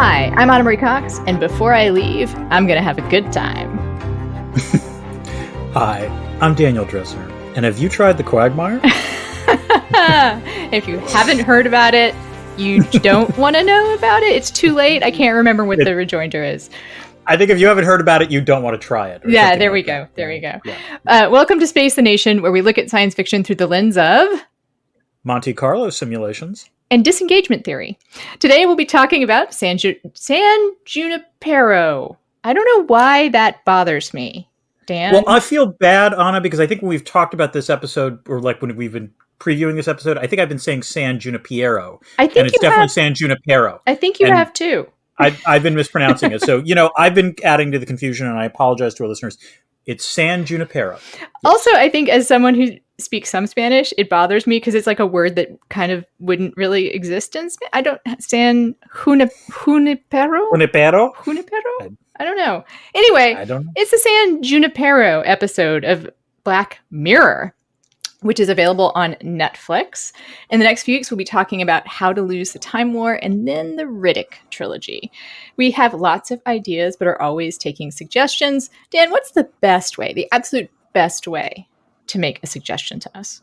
Hi, I'm Anna Marie Cox, and before I leave, I'm going to have a good time. Hi, I'm Daniel Dresser, and have you tried the Quagmire? If you haven't heard about it, you don't want to know about it, it's too late. I can't remember what the rejoinder is. I think if you haven't heard about it, you don't want to try it. Yeah, there we go. There we go. Yeah. Welcome to Space the Nation, where we look at science fiction through the lens of Monte Carlo simulations and disengagement theory. Today we'll be talking about San Junipero. I don't know why that bothers me, Dan. Well, I feel bad, Anna, because I think when we've talked about this episode, or like when we've been previewing this episode, I think I've been saying San Junipero. I think and it's definitely San Junipero. I think you have too. I've been mispronouncing it. So, I've been adding to the confusion, and I apologize to our listeners. It's San Junipero. Yes. Also, I think as someone who speaks some Spanish, it bothers me because it's like a word that kind of wouldn't really exist in Spanish. San Junipero? Junipero? I don't know. Anyway, it's the San Junipero episode of Black Mirror, which is available on Netflix. In the next few weeks, we'll be talking about How to Lose the Time War and then the Riddick trilogy. We have lots of ideas, but are always taking suggestions. Dan, what's the best way, the absolute best way to make a suggestion to us?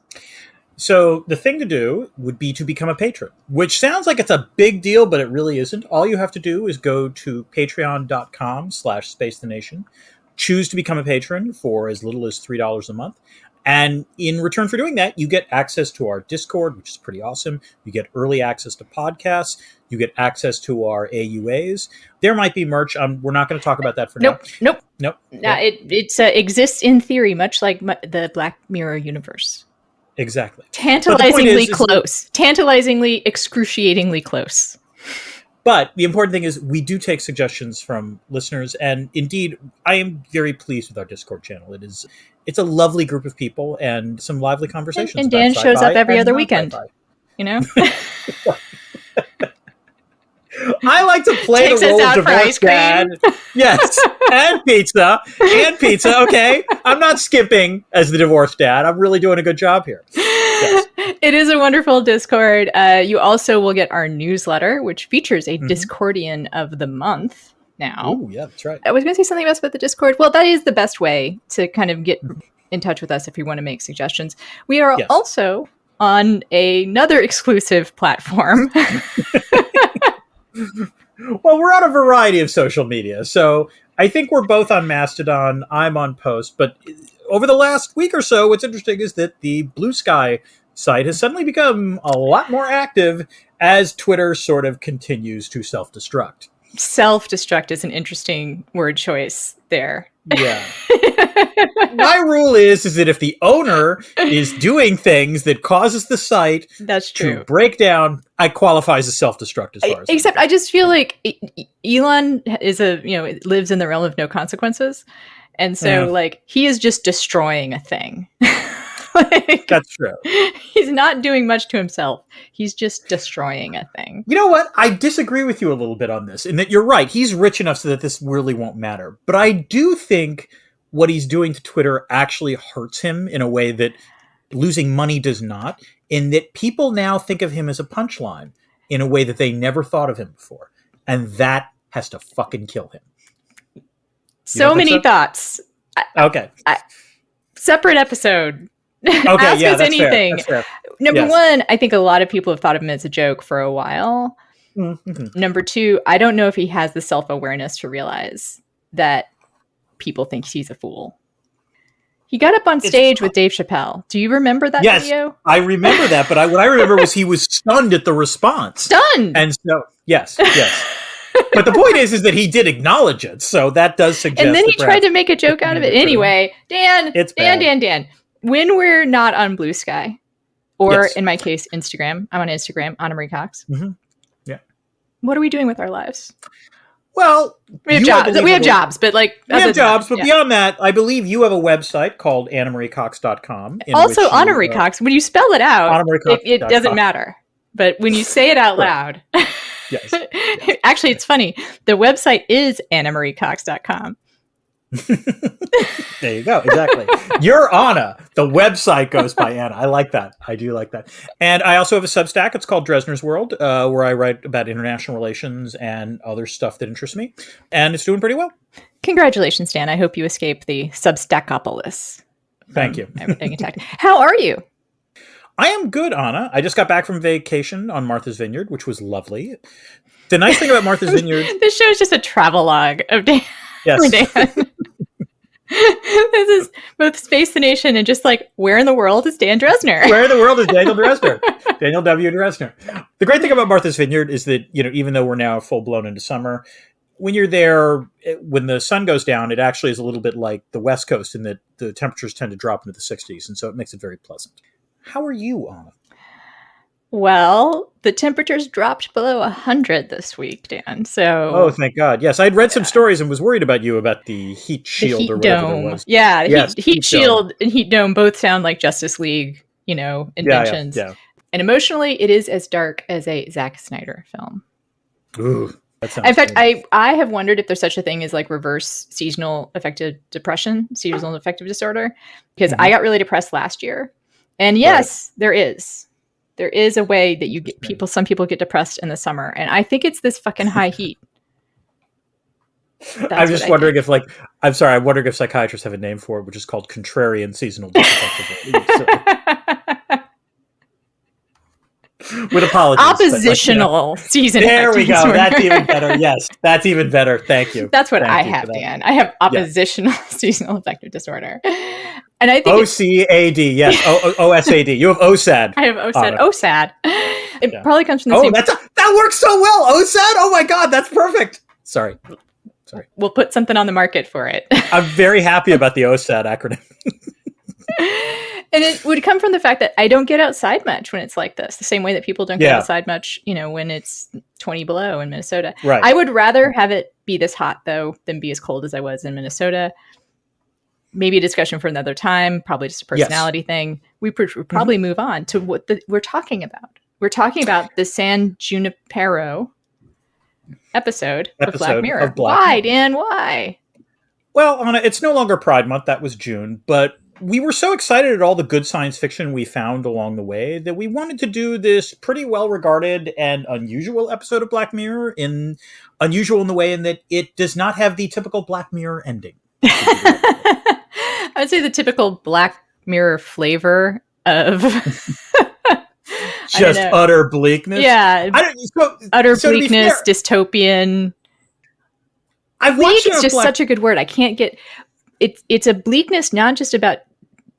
So the thing to do would be to become a patron, which sounds like it's a big deal, but it really isn't. All you have to do is go to patreon.com/spacethenation, choose to become a patron for as little as $3 a month. And in return for doing that, you get access to our Discord, which is pretty awesome. You get early access to podcasts. You get access to our AUAs. There might be merch. We're not going to talk about that for now. Nope. It exists in theory, much like the Black Mirror universe. Exactly. Tantalizingly close. Tantalizingly, excruciatingly close. But the important thing is we do take suggestions from listeners. And indeed, I am very pleased with our Discord channel. It's a lovely group of people and some lively conversations. And Dan shows up every other weekend. You know? I like to play the role of divorced dad. Yes. And pizza. Okay. I'm not skipping as the divorced dad. I'm really doing a good job here. Yes. It is a wonderful Discord. You also will get our newsletter, which features a Discordian of the month now. Oh, yeah, that's right. I was going to say something else about the Discord. Well, that is the best way to kind of get in touch with us if you want to make suggestions. We are also on another exclusive platform. Well, we're on a variety of social media. So I think we're both on Mastodon. I'm on Post. But over the last week or so, what's interesting is that the Blue Sky site has suddenly become a lot more active as Twitter sort of continues to self-destruct. Self-destruct is an interesting word choice there. Yeah. My rule is that if the owner is doing things that causes the site to break down, I qualify as a self-destruct as far as except I just feel like Elon is lives in the realm of no consequences. And so he is just destroying a thing. That's true. He's not doing much to himself. He's just destroying a thing. You know what? I disagree with you a little bit on this, in that you're right. He's rich enough so that this really won't matter. But I do think what he's doing to Twitter actually hurts him in a way that losing money does not, in that people now think of him as a punchline in a way that they never thought of him before. And that has to fucking kill him. So many thoughts. Okay. Separate episode. Okay, Ask us that's anything. Fair. Number one, I think a lot of people have thought of him as a joke for a while. Mm-hmm. Number two, I don't know if he has the self-awareness to realize that people think he's a fool. He got up on stage with Dave Chappelle. Do you remember that video? I remember that, but what I remember was he was stunned at the response. Stunned! And so, yes. But the point is that he did acknowledge it, so that does suggest. And then he tried to make a joke out of it. Anyway, Dan, when we're not on Blue Sky, or in my case, Instagram, I'm on Instagram, Anna Marie Cox. Mm-hmm. Yeah. What are we doing with our lives? Well, we have jobs. But beyond that, I believe you have a website called AnnaMarieCox.com. Also, Anna Marie Cox. When you spell it out, it doesn't matter. But when you say it out loud, yes. Actually, it's funny. The website is AnnaMarieCox.com. There you go. Exactly. You're Anna. The website goes by Anna. I like that. I do like that. And I also have a Substack. It's called Dresner's World, where I write about international relations and other stuff that interests me. And it's doing pretty well. Congratulations, Dan. I hope you escape the Substackopolis. Thank you. Everything attacked. How are you? I am good, Anna. I just got back from vacation on Martha's Vineyard, which was lovely. The nice thing about Martha's Vineyard... This show is just a travelogue of Dan. Yes. Dan. This is both Space the Nation and just like, where in the world is Dan Dresner? Where in the world is Daniel Dresner? Daniel W. Dresner. The great thing about Martha's Vineyard is that, even though we're now full blown into summer, when you're there, when the sun goes down, it actually is a little bit like the West Coast in that the temperatures tend to drop into the 60s. And so it makes it very pleasant. How are you, Anna? Well, the temperatures dropped below 100 this week, Dan. So, oh, thank God! Yes, I'd read some stories and was worried about you about the heat shield heat or whatever dome. it was. Yeah, yes, heat shield and heat dome both sound like Justice League, inventions. Yeah. And emotionally, it is as dark as a Zack Snyder film. Ooh, that sounds. In fact, I have wondered if there's such a thing as like reverse seasonal affective depression, seasonal affective disorder, because I got really depressed last year. And yes, there is. There is a way that you get some people get depressed in the summer. And I think it's this fucking high heat. I'm just wondering if I'm wondering if psychiatrists have a name for it, which is called contrarian seasonal disaffective. With apologies. Oppositional seasonal. There we go. Disorder. That's even better. Yes, that's even better. Thank you. That's what I have, Dan. I have oppositional seasonal affective disorder. And I think OCAD, yes. OSAD. You have OSAD. I have OSAD. OSAD. It probably comes from the same. That works so well. OSAD. Oh my God, that's perfect. Sorry. We'll put something on the market for it. I'm very happy about the OSAD acronym. And it would come from the fact that I don't get outside much when it's like this, the same way that people don't get outside much, when it's 20 below in Minnesota. Right. I would rather have it be this hot, though, than be as cold as I was in Minnesota. Maybe a discussion for another time, probably just a personality thing. We would probably move on to what we're talking about. We're talking about the San Junipero episode of Black Mirror. Why, Dan? Why? Well, Anna, it's no longer Pride Month. That was June. But we were so excited at all the good science fiction we found along the way that we wanted to do this pretty well-regarded and unusual episode of Black Mirror. Unusual in the way in that it does not have the typical Black Mirror ending. I would say the typical Black Mirror flavor of just utter bleakness. Yeah, utter bleakness, dystopian. Bleak is just such a good word. I can't get it. It's a bleakness not just about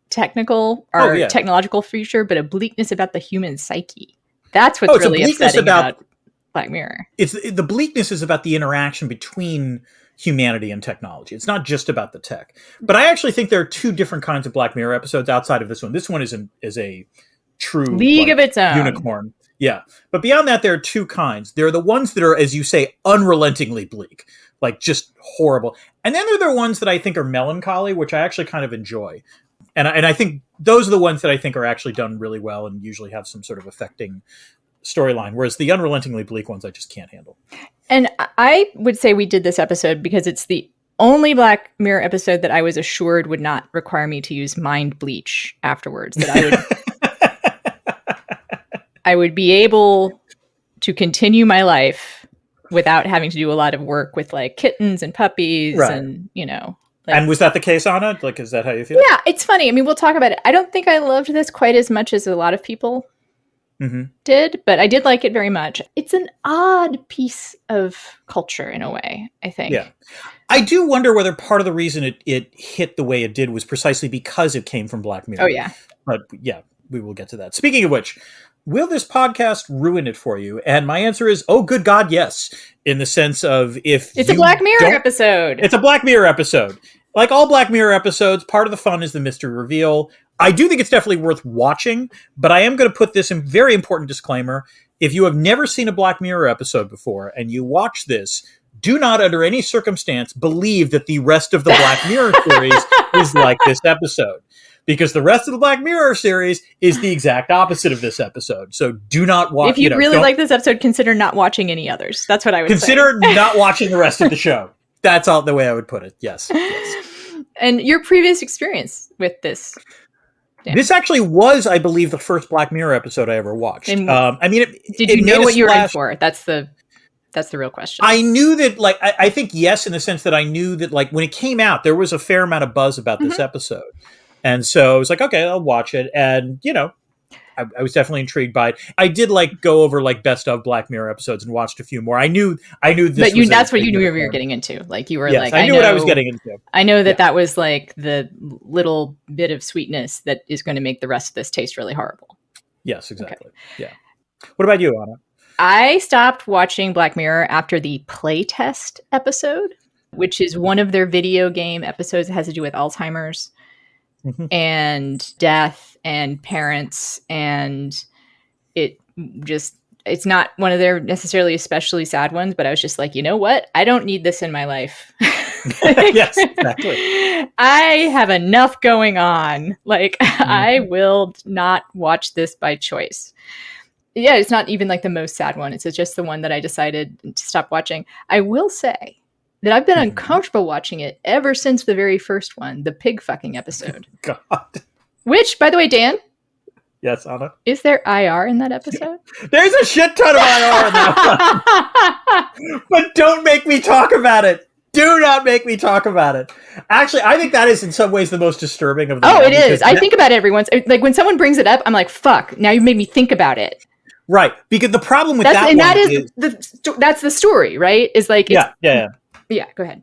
technical or technological future, but a bleakness about the human psyche. That's what's really upsetting about Black Mirror. The bleakness is about the interaction between humanity and technology. It's not just about the tech. But I actually think there are two different kinds of Black Mirror episodes outside of this one. This one is a true league of its own unicorn. Yeah. But beyond that, there are two kinds. There are the ones that are, as you say, unrelentingly bleak, like just horrible. And then there are the ones that I think are melancholy, which I actually kind of enjoy. And I think those are the ones that I think are actually done really well and usually have some sort of affecting storyline, whereas the unrelentingly bleak ones I just can't handle. And I would say we did this episode because it's the only Black Mirror episode that I was assured would not require me to use mind bleach afterwards. That I would be able to continue my life without having to do a lot of work with like kittens and puppies and, and was that the case, Anna? Like, is that how you feel? Yeah, it's funny. I mean, we'll talk about it. I don't think I loved this quite as much as a lot of people did, but I did like it very much. It's an odd piece of culture in a way, I think. Yeah. I do wonder whether part of the reason it hit the way it did was precisely because it came from Black Mirror. Oh, yeah. But yeah, we will get to that. Speaking of which, will this podcast ruin it for you? And my answer is, oh, good God, yes. In the sense of it's a Black Mirror episode. It's a Black Mirror episode. Like all Black Mirror episodes, part of the fun is the mystery reveal. I do think it's definitely worth watching, but I am going to put this in very important disclaimer. If you have never seen a Black Mirror episode before and you watch this, do not under any circumstance believe that the rest of the Black Mirror series is like this episode. Because the rest of the Black Mirror series is the exact opposite of this episode. So do not watch. If you really like this episode, consider not watching any others. That's what I would say. Consider not watching the rest of the show. That's all the way I would put it. Yes. And your previous experience with this? Dan? This actually was, I believe, the first Black Mirror episode I ever watched. Did you know what you were in for? That's the real question. I knew that, like, I think yes, in the sense that I knew that, like, when it came out, there was a fair amount of buzz about this episode. And so I was like, okay, I'll watch it. And, I was definitely intrigued by it. I did go over best of Black Mirror episodes and watched a few more. I knew this. But that's what you knew you were getting into. Like you were I knew what I was getting into. I know that was the little bit of sweetness that is going to make the rest of this taste really horrible. Yes, exactly. Okay. Yeah. What about you, Anna? I stopped watching Black Mirror after the playtest episode, which is one of their video game episodes that has to do with Alzheimer's and death and parents, and it's not one of their necessarily especially sad ones, but I was just like, you know what? I don't need this in my life. Yes, exactly. I have enough going on. I will not watch this by choice. Yeah, it's not even the most sad one. It's just the one that I decided to stop watching. I will say that I've been uncomfortable watching it ever since the very first one, the pig fucking episode. God. Which, by the way, Dan? Yes, Anna? Is there IR in that episode? There's a shit ton of IR in that one. But don't make me talk about it. Do not make me talk about it. Actually, I think that is in some ways the most disturbing of them. Oh, it is. I think about it every once. When someone brings it up, I'm like, fuck, now you've made me think about it. Right. Because the problem with that's the story, right? Yeah, go ahead.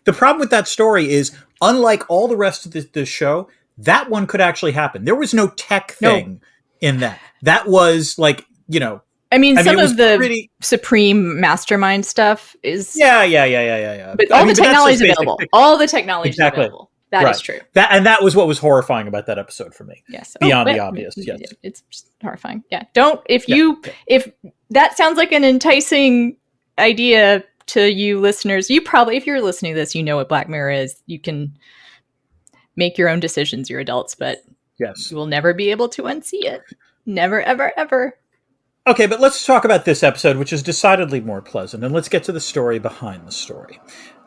The problem with that story is, unlike all the rest of the show, that one could actually happen. There was no tech thing in that. That was some of the supreme mastermind stuff is... Yeah. But all the technology is available. All the technology is available. That is true. That was what was horrifying about that episode for me. Yes. Beyond the obvious. Yes. It's just horrifying. Yeah. If that sounds like an enticing idea to you listeners, you probably, if you're listening to this, you know what Black Mirror is. You can make your own decisions. You're adults, but you will never be able to unsee it. Never, ever, ever. Okay, but let's talk about this episode, which is decidedly more pleasant, and let's get to the story behind the story.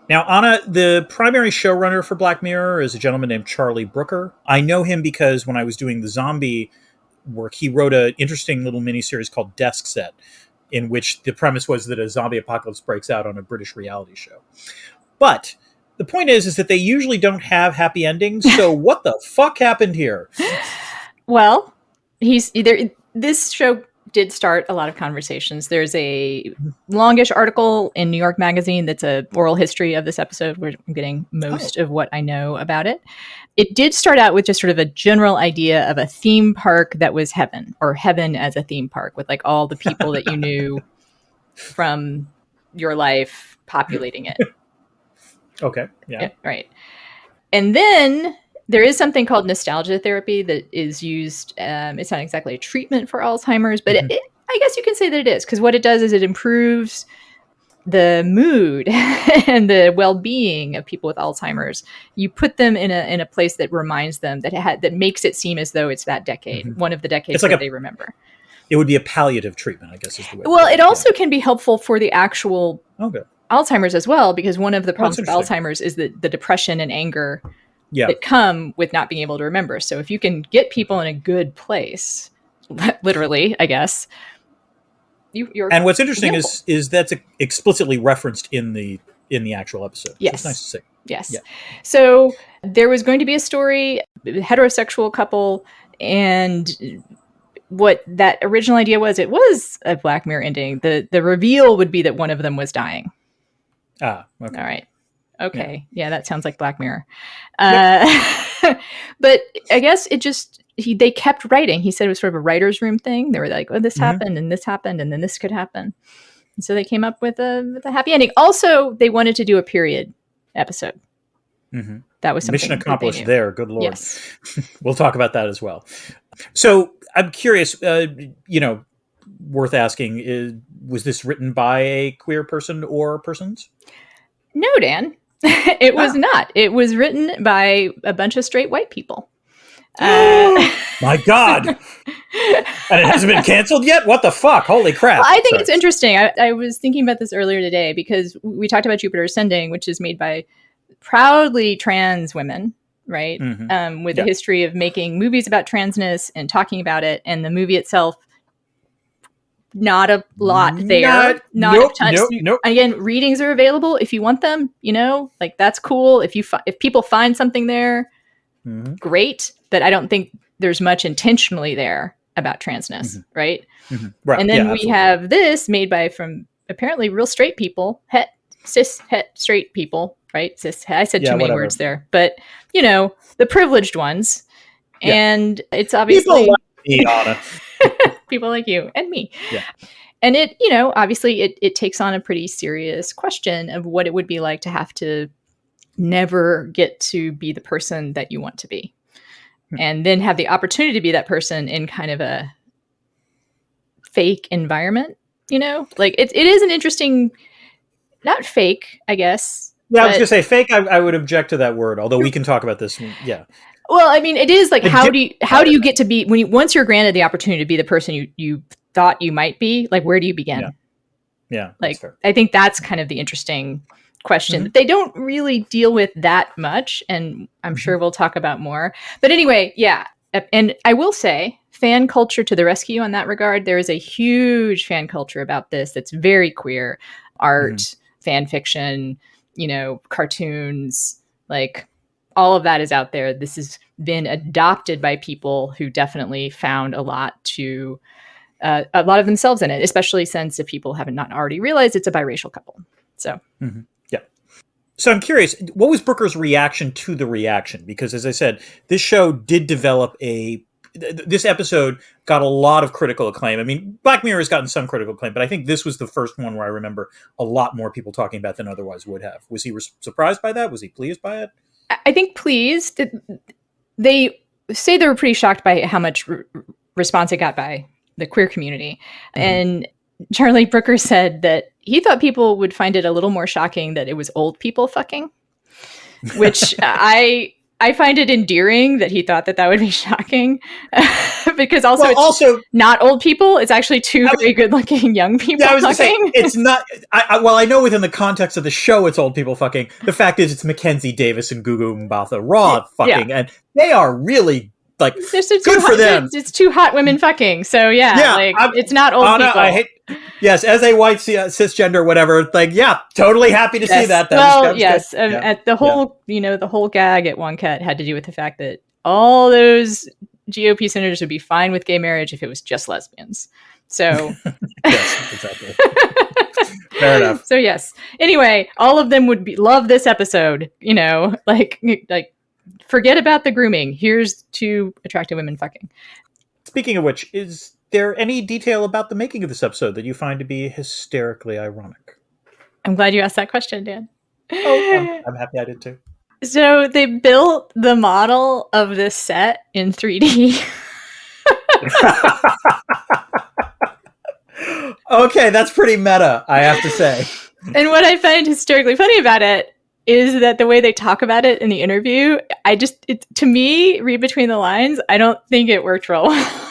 Now, Anna, the primary showrunner for Black Mirror is a gentleman named Charlie Brooker. I know him because when I was doing the zombie work, he wrote an interesting little miniseries called Desk Set, in which the premise was that a zombie apocalypse breaks out on a British reality show. But the point is that they usually don't have happy endings, so what the fuck happened here? Well, this show did start a lot of conversations. There's a longish article in New York Magazine that's a oral history of this episode, where I'm getting most of what I know about it. It did start out with just sort of a general idea of a theme park that was heaven, or heaven as a theme park, with all the people that you knew from your life populating it. Okay. Yeah. Right. And then there is something called nostalgia therapy that is used. It's not exactly a treatment for Alzheimer's, but I guess you can say that it is, because what it does is it improves the mood and the well-being of people with Alzheimer's. You put them in a place that reminds them, that makes it seem as though it's that decade, one of the decades that they remember. It would be a palliative treatment, I guess, is the way. Well, it also can be helpful for the actual Alzheimer's as well, because one of the problems with Alzheimer's is the depression and anger that come with not being able to remember. So if you can get people in a good place, literally, I guess. And what's interesting is that's explicitly referenced in the actual episode. Yes. So it's nice to see. Yes. Yeah. So there was going to be a story, a heterosexual couple, and what that original idea was, it was a Black Mirror ending. The reveal would be that one of them was dying. Ah, okay. All right. Okay. Yeah, that sounds like Black Mirror. But I guess they kept writing. He said it was sort of a writer's room thing. They were like, oh, this happened, and then this could happen. And so they came up with a happy ending. Also, they wanted to do a period episode. Mm-hmm. That was something mission accomplished there. Good Lord. Yes. We'll talk about that as well. So I'm curious, worth asking, was this written by a queer person or persons? No, Dan. It was not. It was written by a bunch of straight white people. My God. And it hasn't been canceled yet? What the fuck? Holy crap. Well, I think it's interesting. I was thinking about this earlier today because we talked about Jupiter Ascending, which is made by proudly trans women, right? Mm-hmm. With a history of making movies about transness and talking about it. And the movie itself, not a lot there. Not a ton. Nope. Again, readings are available if you want them, like that's cool. If people find something there, great. But I don't think there's much intentionally there about transness, right? Mm-hmm. Right. And then we have this made by from apparently real straight people, cis straight people, right? I said too many words there, but the privileged ones, and it's obviously people like me, Anna. People like you and me. Yeah. And it, obviously it takes on a pretty serious question of what it would be like to have to never get to be the person that you want to be. And then have the opportunity to be that person in kind of a fake environment, like it is an interesting, not fake, I guess. Yeah, I was going to say fake. I would object to that word, although we can talk about this. Yeah. Well, I mean, it is like, how do you get to be once you're granted the opportunity to be the person you thought you might be, like, where do you begin? Yeah. Like, I think that's kind of the interesting question that they don't really deal with that much. And I'm sure we'll talk about more, but anyway, yeah. And I will say fan culture to the rescue on that regard. There is a huge fan culture about this. That's very queer art, fan fiction, cartoons, like all of that is out there. This has been adopted by people who definitely found a lot of themselves in it, especially since if people haven't not already realized it's a biracial couple. So, yeah. So I'm curious, what was Brooker's reaction to the reaction? Because as I said, this show did develop this episode got a lot of critical acclaim. I mean, Black Mirror has gotten some critical acclaim, but I think this was the first one where I remember a lot more people talking about than otherwise would have. Was he surprised by that? Was he pleased by it? I think pleased. They say they were pretty shocked by how much response it got by the queer community. And Charlie Brooker said that he thought people would find it a little more shocking that it was old people fucking, which I find it endearing that he thought that would be shocking because it's not old people. It's actually two very good looking young people. Yeah, I was going to say, it's not, I know within the context of the show, it's old people fucking. The fact is it's Mackenzie Davis and Gugu Mbatha Raw fucking. And they are really like good for them. It's two hot women fucking. So it's not old people. Yes, as a white cisgender, whatever, like, totally happy to see that. At the whole, the whole gag at Wonkette had to do with the fact that all those GOP senators would be fine with gay marriage if it was just lesbians. So, yes, exactly. Fair enough. So yes. Anyway, all of them would love this episode. Like forget about the grooming. Here's two attractive women fucking. Speaking of which, is there any detail about the making of this episode that you find to be hysterically ironic? I'm glad you asked that question, Dan. Oh, I'm happy I did too. So they built the model of this set in 3D. Okay, that's pretty meta, I have to say. And what I find hysterically funny about it is that the way they talk about it in the interview, to me, read between the lines, I don't think it worked real well.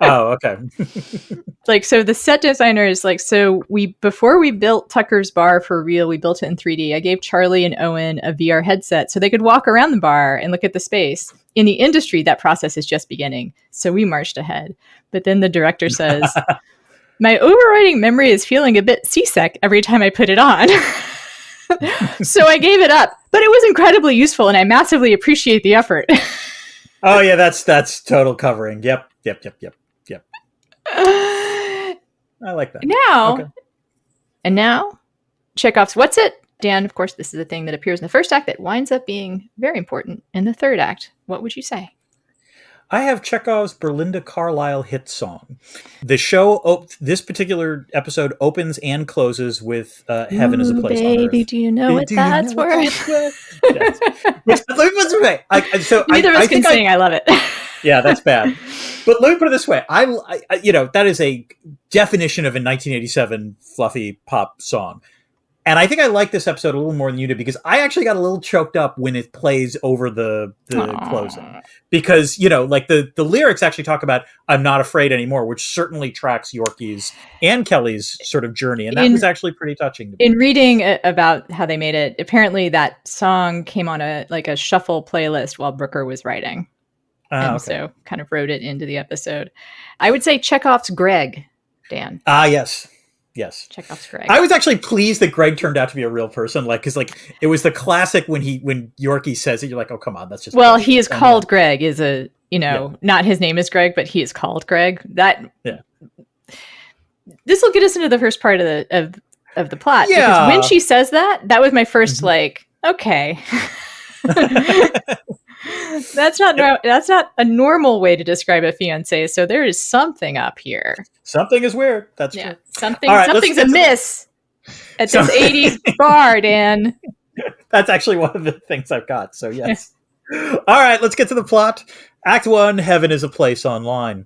Oh, okay. So the set designer is before we built Tucker's bar for real, we built it in 3D. I gave Charlie and Owen a VR headset so they could walk around the bar and look at the space. In the industry, that process is just beginning. So we marched ahead. But then the director says, my overriding memory is feeling a bit seasick every time I put it on. So I gave it up, but it was incredibly useful and I massively appreciate the effort. Oh yeah, that's total covering. Yep. I like that. Now, Chekhov's What's It? Dan, of course, this is a thing that appears in the first act that winds up being very important in the third act. What would you say? I have Chekhov's Belinda Carlisle hit song. The show, this particular episode opens and closes with Heaven is a Place on Earth. Baby, do you know what that's worth? Yes. Neither of us can sing. I love it. Yeah, that's bad. But let me put it this way. I that is a definition of a 1987 fluffy pop song. And I think I like this episode a little more than you did because I actually got a little choked up when it plays over the closing. Because, like the lyrics actually talk about I'm not afraid anymore, which certainly tracks Yorkie's and Kelly's sort of journey. And that was actually pretty touching to me. In reading about how they made it, apparently that song came on a shuffle playlist while Brooker was writing. So kind of wrote it into the episode. I would say Chekhov's Greg, Dan. Yes. Yes. Chekhov's Greg. I was actually pleased that Greg turned out to be a real person. Because it was the classic when Yorkie says it, you're like, oh, come on. That's just. Well, he is called Greg not his name is Greg, but he is called Greg. This will get us into the first part of the plot. Yeah. Because when she says that was my first okay. That's not a normal way to describe a fiance. So there is something up here. Something is weird. That's true. Something's amiss at this 80s bar, Dan. That's actually one of the things I've got. So yes. All right, let's get to the plot. Act 1, Heaven is a Place Online.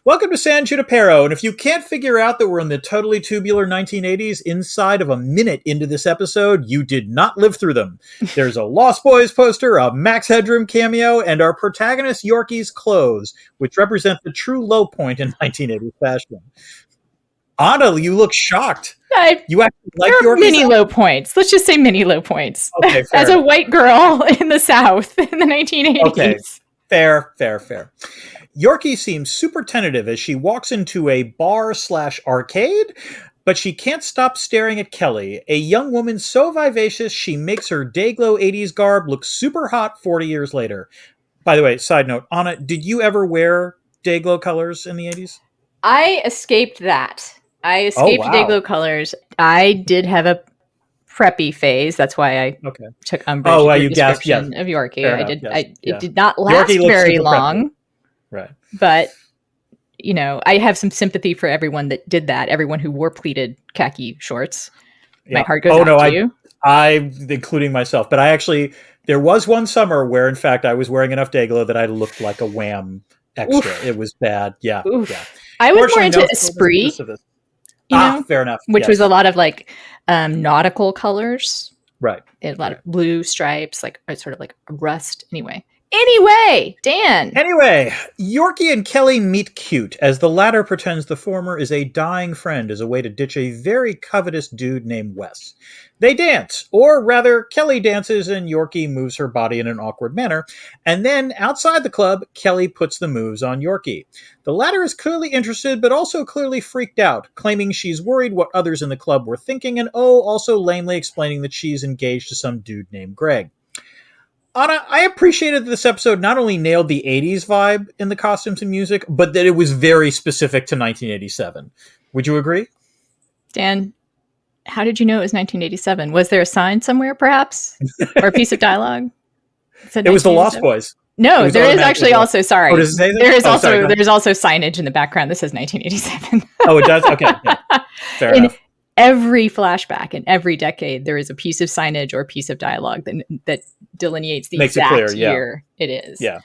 Welcome to San Junipero, and if you can't figure out that we're in the totally tubular 1980s inside of a minute into this episode, you did not live through them. There's a Lost Boys poster, a Max Headroom cameo, and our protagonist Yorkie's clothes, which represent the true low point in 1980s fashion. Anna, you look shocked. You actually like Yorkie's mini low points. Let's just say mini low points. Okay, as a white girl in the South in the 1980s. Okay, fair. Yorkie seems super tentative as she walks into a bar/arcade, but she can't stop staring at Kelly, a young woman so vivacious she makes her Dayglow 80s garb look super hot 40 years later. By the way, side note, Anna, did you ever wear Dayglow colors in the 80s? I escaped that. Dayglow colors. I did have a preppy phase. That's why I took umbrage with your description of Yorkie. It did not last very long. Preppy. Right. But, I have some sympathy for everyone that did that. Everyone who wore pleated khaki shorts. Yeah. My heart goes out to you. I, including myself. But there was one summer where, in fact, I was wearing enough Dayglow that I looked like a Wham extra. Oof. It was bad. Yeah. Oof. Yeah. I was more into Esprit. Fair enough. Which was a lot of nautical colors. Right. A lot of blue stripes, sort of like rust. Anyway, Dan. Yorkie and Kelly meet cute as the latter pretends the former is a dying friend as a way to ditch a very covetous dude named Wes. They dance, or rather, Kelly dances and Yorkie moves her body in an awkward manner, and then outside the club, Kelly puts the moves on Yorkie. The latter is clearly interested, but also clearly freaked out, claiming she's worried what others in the club were thinking, and also lamely explaining that she's engaged to some dude named Greg. Anna, I appreciated that this episode not only nailed the 80s vibe in the costumes and music, but that it was very specific to 1987. Would you agree? Dan, how did you know it was 1987? Was there a sign somewhere, perhaps? Or a piece of dialogue? It was the Lost Boys. No, there is actually also, sorry. Oh, does it say that? There's also signage in the background that says 1987. Oh, it does? Okay. Yeah. Fair enough. Every flashback in every decade, there is a piece of signage or a piece of dialogue that delineates the exact year it is. Yeah.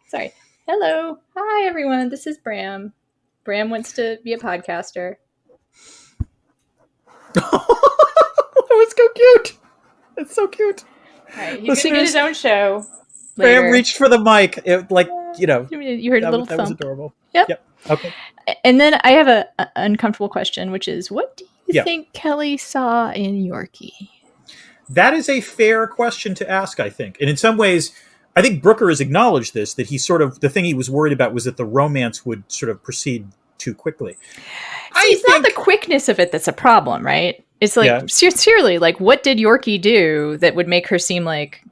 Sorry. Hello. Hi, everyone. This is Bram. Bram wants to be a podcaster. That was so cute. It's so cute. All right, he's going to get his own show later. Bram reached for the mic. You heard a little thump. That was adorable. Yep. Okay. And then I have an uncomfortable question, which is, what do you think Kelly saw in Yorkie? That is a fair question to ask, I think. And in some ways, I think Brooker has acknowledged this, that the thing he was worried about was that the romance would sort of proceed too quickly. It's not the quickness of it that's a problem, right? It's sincerely, what did Yorkie do that would make her seem like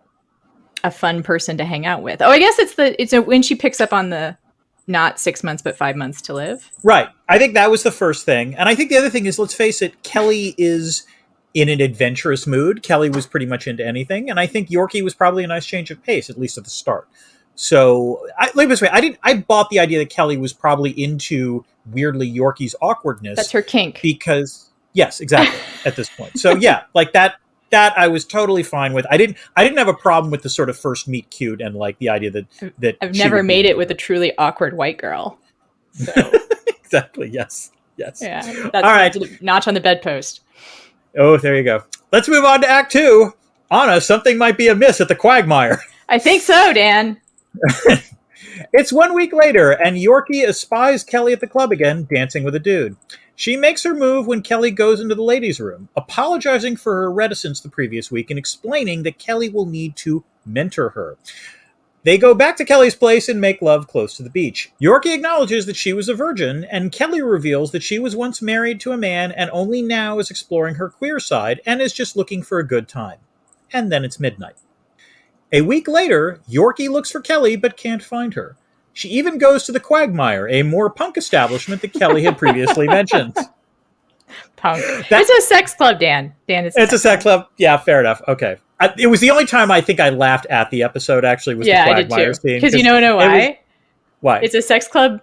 a fun person to hang out with? Oh, I guess it's when she picks up on the not 6 months, but 5 months to live. Right. I think that was the first thing. And I think the other thing is, let's face it, Kelly is in an adventurous mood. Kelly was pretty much into anything. And I think Yorkie was probably a nice change of pace, at least at the start. So, let me put it this way. I bought the idea that Kelly was probably into, weirdly, Yorkie's awkwardness. That's her kink. Because, yes, exactly, at this point. So, yeah, that I was totally fine with. I didn't have a problem with the sort of first meet cute and the idea that I've never made it with a truly awkward white girl. So. Exactly. Yes. Yeah. That's all right. Notch on the bedpost. Oh, there you go. Let's move on to Act 2. Anna, something might be amiss at the Quagmire. I think so, Dan. It's 1 week later, and Yorkie espies Kelly at the club again, dancing with a dude. She makes her move when Kelly goes into the ladies' room, apologizing for her reticence the previous week and explaining that Kelly will need to mentor her. They go back to Kelly's place and make love close to the beach. Yorkie acknowledges that she was a virgin, and Kelly reveals that she was once married to a man and only now is exploring her queer side and is just looking for a good time. And then it's midnight. A week later, Yorkie looks for Kelly but can't find her. She even goes to the Quagmire, a more punk establishment that Kelly had previously mentioned. Punk. It's a sex club, Dan. It's a sex club. Yeah, fair enough. Okay. It was the only time I think I laughed at the episode, actually, was the Quagmire scene. Because you know why? Why? It's a sex club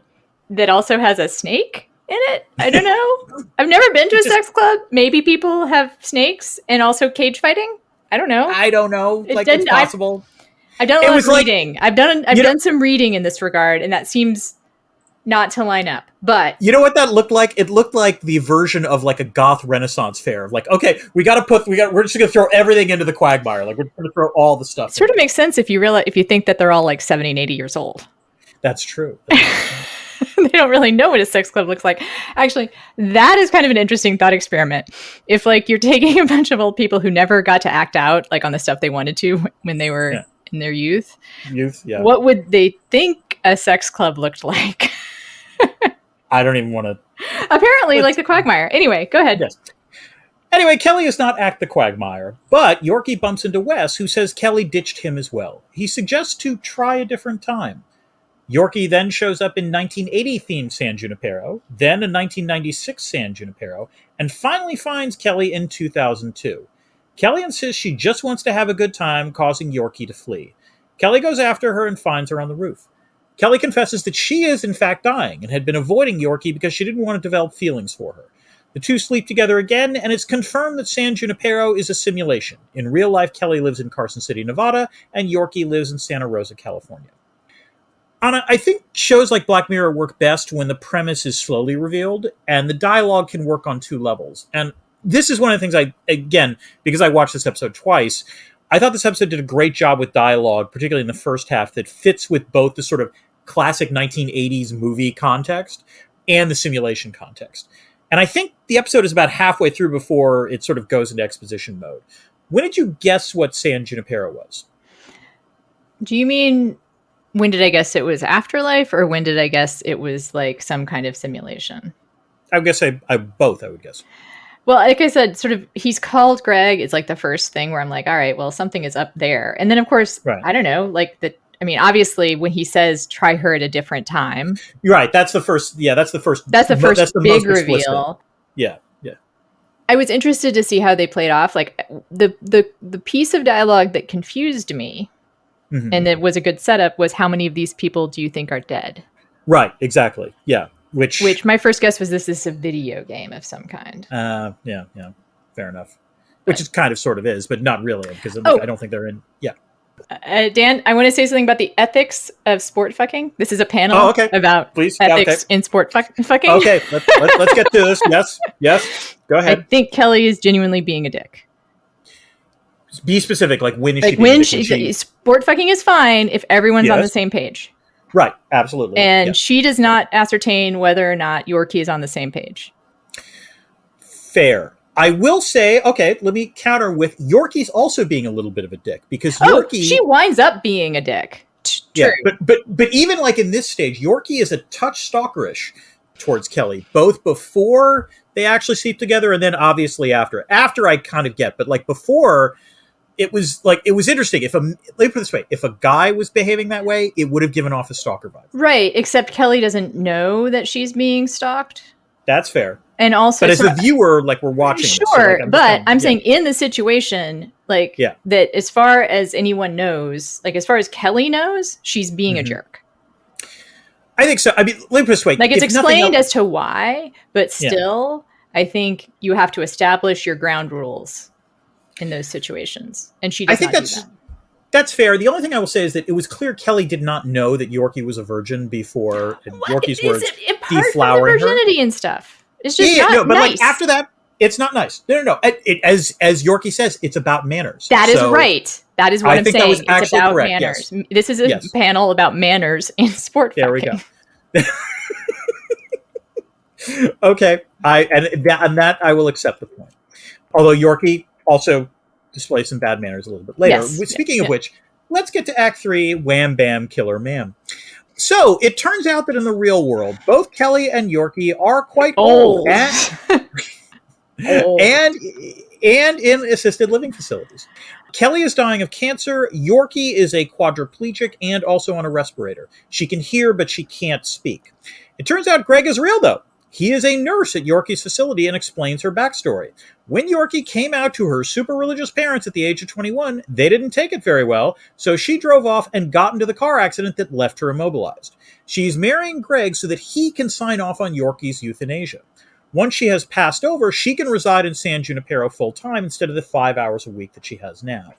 that also has a snake in it. I don't know. I've never been to a sex club. Maybe people have snakes and also cage fighting. I don't know. It's possible. I've done a lot of reading. I've done some reading in this regard, and that seems not to line up. But you know what that looked like? It looked like the version of like a goth Renaissance fair. Like, okay, we're just gonna throw everything into the Quagmire. Like, we're gonna throw all the stuff. It sort of makes sense if you think that they're all like 70 and 80 years old. That's true. They don't really know what a sex club looks like. Actually, that is kind of an interesting thought experiment. If like you're taking a bunch of old people who never got to act out like on the stuff they wanted to when they were in their youth, yeah. What would they think a sex club looked like? I don't even want to. Apparently, like the Quagmire. Anyway, go ahead. Yes. Anyway, Kelly is not at the Quagmire, but Yorkie bumps into Wes, who says Kelly ditched him as well. He suggests to try a different time. Yorkie then shows up in 1980-themed San Junipero, then a 1996 San Junipero, and finally finds Kelly in 2002. Kelly insists she just wants to have a good time, causing Yorkie to flee. Kelly goes after her and finds her on the roof. Kelly confesses that she is in fact dying and had been avoiding Yorkie because she didn't want to develop feelings for her. The two sleep together again, and it's confirmed that San Junipero is a simulation. In real life, Kelly lives in Carson City, Nevada, and Yorkie lives in Santa Rosa, California. Anna, I think shows like Black Mirror work best when the premise is slowly revealed, and the dialogue can work on two levels. And this is one of the things because I watched this episode twice, I thought this episode did a great job with dialogue, particularly in the first half, that fits with both the sort of classic 1980s movie context and the simulation context. And I think the episode is about halfway through before it sort of goes into exposition mode. When did you guess what San Junipero was? Do you mean, when did I guess it was afterlife, or when did I guess it was like some kind of simulation? I would guess both, I would guess. Well, like I said, sort of, he's called Greg is like the first thing where I'm like, all right, well, something is up there. And then, of course, I don't know, obviously, when he says try her at a different time. Right. That's the first big reveal. Yeah. I was interested to see how they played off. Like the piece of dialogue that confused me, and that was a good setup, was how many of these people do you think are dead? Right. Exactly. Yeah. Which my first guess was this is a video game of some kind. Yeah. Fair enough. Which it kind of sort of is, but not really, because I don't think they're in. Yeah. Dan, I want to say something about the ethics of sport fucking. This is a panel about ethics in sport fucking. Okay, let's get to this. Yes, go ahead. I think Kelly is genuinely being a dick. Be specific, like when is she being a dick? Sport fucking is fine if everyone's on the same page. Right, absolutely. And she does not ascertain whether or not Yorkie is on the same page. Fair. I will say, okay, let me counter with Yorkie's also being a little bit of a dick, because Yorkie... she winds up being a dick. True. Yeah, but even like in this stage, Yorkie is a touch stalkerish towards Kelly, both before they actually sleep together and then obviously after. After I kind of get, but like before, it was interesting. Let me put it this way, if a guy was behaving that way, it would have given off a stalker vibe. Right, except Kelly doesn't know that she's being stalked. That's fair. And also, but as a viewer, like we're watching. Sure, this, so I'm saying in the situation, that as far as anyone knows, like as far as Kelly knows, she's being a jerk. I think so. I mean, let me put it this way. Like it's explained as to why, but still, I think you have to establish your ground rules in those situations, and she does not do that. That's fair. The only thing I will say is that it was clear Kelly did not know that Yorkie was a virgin before Yorkie's words deflowering her. Virginity and stuff. It's just not but nice. like after that, It's not nice. No. As Yorkie says, it's about manners. That is right. That is what I'm saying. That was it's about correct. manners. Yes. This is a panel about manners in sport there fucking. We go. Okay. That I will accept the point. Although Yorkie also displays some bad manners a little bit later. Speaking of which, let's get to Act 3, Wham Bam Killer Ma'am. So, it turns out that in the real world, both Kelly and Yorkie are quite old. And in assisted living facilities. Kelly is dying of cancer. Yorkie is a quadriplegic and also on a respirator. She can hear, but she can't speak. It turns out Greg is real, though. He is a nurse at Yorkie's facility and explains her backstory. When Yorkie came out to her super religious parents at the age of 21, they didn't take it very well, so she drove off and got into the car accident that left her immobilized. She's marrying Greg so that he can sign off on Yorkie's euthanasia. Once she has passed over, she can reside in San Junipero full-time instead of the 5 hours a week that she has now.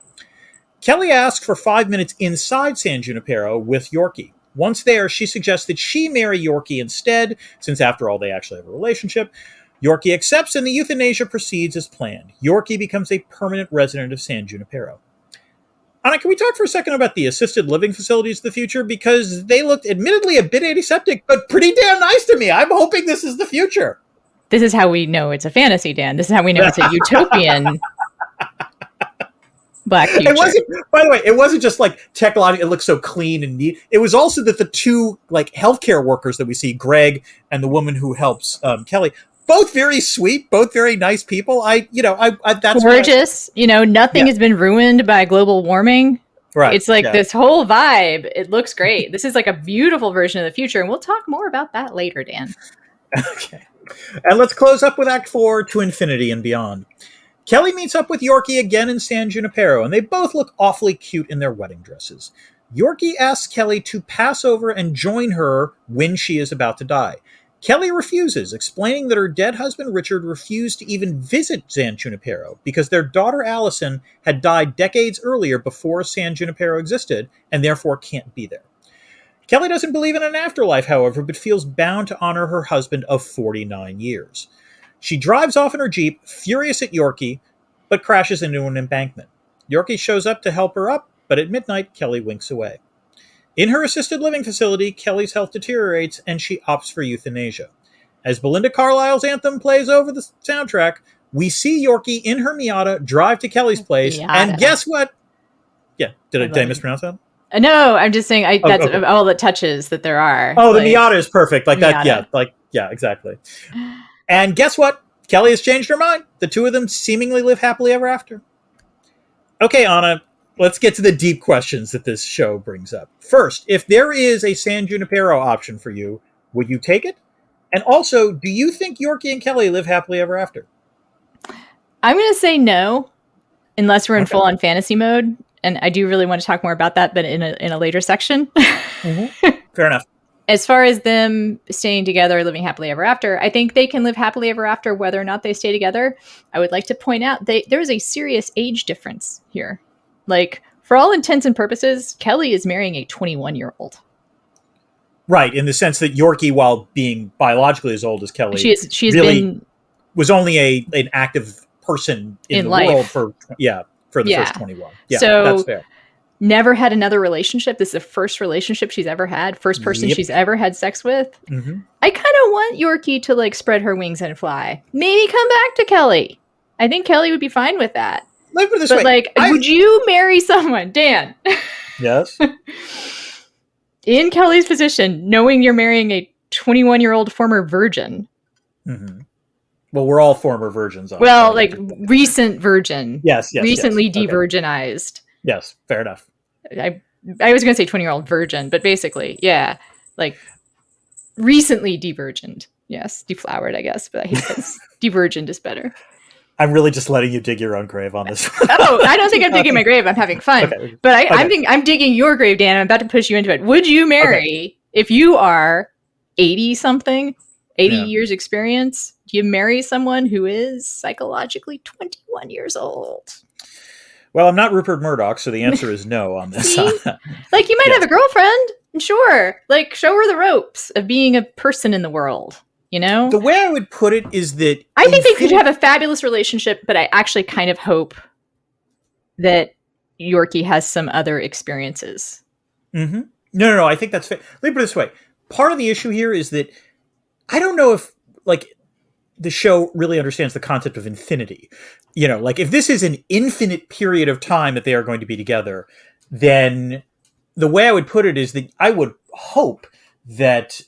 Kelly asks for 5 minutes inside San Junipero with Yorkie. Once there, she suggests that she marry Yorkie instead, since after all, they actually have a relationship. Yorkie accepts and the euthanasia proceeds as planned. Yorkie becomes a permanent resident of San Junipero. Anna, can we talk for a second about the assisted living facilities of the future? Because they looked admittedly a bit antiseptic, but pretty damn nice to me. I'm hoping this is the future. This is how we know it's a fantasy, Dan. This is how we know it's a utopian black future. By the way, it wasn't just like technology. It looks so clean and neat. It was also that the two like healthcare workers that we see, Greg and the woman who helps Kelly, both very sweet, both very nice people. That's gorgeous. Nothing has been ruined by global warming. Right. It's like this whole vibe. It looks great. This is like a beautiful version of the future, and we'll talk more about that later, Dan. Okay. And let's close up with Act 4, To Infinity and Beyond. Kelly meets up with Yorkie again in San Junipero, and they both look awfully cute in their wedding dresses. Yorkie asks Kelly to pass over and join her when she is about to die. Kelly refuses, explaining that her dead husband Richard refused to even visit San Junipero because their daughter Allison had died decades earlier before San Junipero existed, and therefore can't be there. Kelly doesn't believe in an afterlife, however, but feels bound to honor her husband of 49 years. She drives off in her Jeep, furious at Yorkie, but crashes into an embankment. Yorkie shows up to help her up, but at midnight, Kelly winks away. In her assisted living facility, Kelly's health deteriorates, and she opts for euthanasia. As Belinda Carlisle's anthem plays over the soundtrack, we see Yorkie in her Miata drive to Kelly's place, and guess what? Yeah, did I mispronounce that? No, I'm just saying that's all the touches that there are. Oh, the Miata is perfect. Like Miata. That, yeah, exactly. And guess what? Kelly has changed her mind. The two of them seemingly live happily ever after. Okay, Anna, let's get to the deep questions that this show brings up. First, if there is a San Junipero option for you, would you take it? And also, do you think Yorkie and Kelly live happily ever after? I'm going to say no, unless we're in full-on fantasy mode. And I do really want to talk more about that, but in a later section. Mm-hmm. Fair enough. As far as them staying together, living happily ever after, I think they can live happily ever after whether or not they stay together. I would like to point out there is a serious age difference here. Like, for all intents and purposes, Kelly is marrying a 21-year-old. Right, in the sense that Yorkie, while being biologically as old as Kelly, was only an active person in the life. World for the first 21. Yeah, so, that's fair. Never had another relationship. This is the first relationship she's ever had. First person she's ever had sex with. Mm-hmm. I kind of want Yorkie to spread her wings and fly. Maybe come back to Kelly. I think Kelly would be fine with that. Let me put it this way. Would you marry someone, Dan? Yes. In Kelly's position, knowing you're marrying a 21-year-old former virgin. Mm-hmm. Well, we're all former virgins. Well, recent virgin. Yes. Recently de-virginized. Okay. Yes, fair enough. I was going to say 20-year-old virgin, but basically, yeah, recently de-virgined. Yes, deflowered, I guess, but I hate this. De-virgined is better. I'm really just letting you dig your own grave on this. Oh, I don't think I'm digging my grave. I'm having fun. Okay. But I'm digging your grave, Dan. I'm about to push you into it. Would you marry, if you are 80-something, 80 years experience, do you marry someone who is psychologically 21 years old? Well, I'm not Rupert Murdoch, so the answer is no on this. You might have a girlfriend. Sure. Show her the ropes of being a person in the world. You know? The way I would put it is that I think they could have a fabulous relationship, but I actually kind of hope that Yorkie has some other experiences. Mm-hmm. No. I think that's fair. Let me put it this way. Part of the issue here is that I don't know if, like, the show really understands the concept of infinity. You know, like, if this is an infinite period of time that they are going to be together, then the way I would put it is that I would hope that